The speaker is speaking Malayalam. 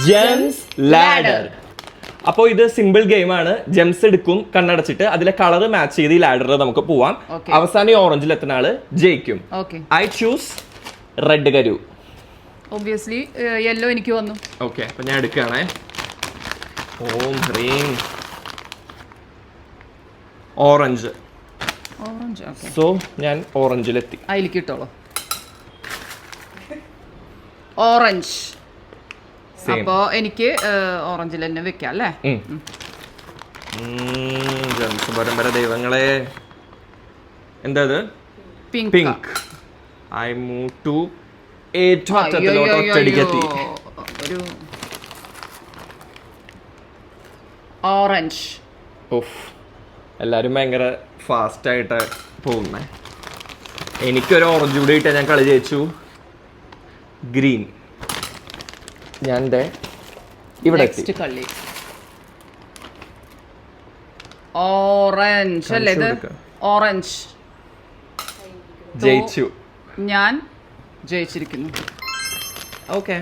Gems ladder. അപ്പോൾ ഇത് സിമ്പിൾ ഗെയിമാണ്. ജെംസ് എടുക്കും കണ്ണടച്ചിട്ട്, അതിലെ കളർ മാച്ച് ചെയ്ത് ഈ ലാഡറിൽ നമുക്ക് പോവാം. അവസാനം ഈ ഓറഞ്ചിൽ എത്തുന്ന ആള് ജയിക്കും. I choose red Karu. Obviously yellow എനിക്ക് വന്നു. ഓക്കെ, അപ്പൊ ഞാൻ എടുക്കുകയാണേ. ഓം ഗ്രീൻ ഓറഞ്ച്. സോ ഞാൻ ഓറഞ്ചിലെത്തി. അതിലേക്ക് ഇട്ടോളൂ. ഓറഞ്ച്. അപ്പോ എനിക്ക് ഓറഞ്ചിൽ തന്നെ വെക്കാം അല്ലേ? പരമ്പര ദൈവങ്ങളെ. എന്താ പിങ്ക്. ഐ മൂവ് ടു ഏറ്റവും അറ്റത്തിലോട്ട് ഒറ്റയടിക്കെത്തി. ഒരു ഓറഞ്ച്. ഓഫ്, എല്ലാരും ഭയങ്കര ഫാസ്റ്റ് ആയിട്ട് പോകുന്നേ. എനിക്കൊരു ഓറഞ്ച് കൂടി ഇട്ടാ ഞാൻ കളി ജയിച്ചു. ഗ്രീൻ. ഞാൻ ഇവിടെ കളി ഓറഞ്ച് അല്ലേ? ഇത് ഓറഞ്ച്. ജയിച്ചു. ഞാൻ ജയിച്ചിരിക്കുന്നു. ഓക്കെ.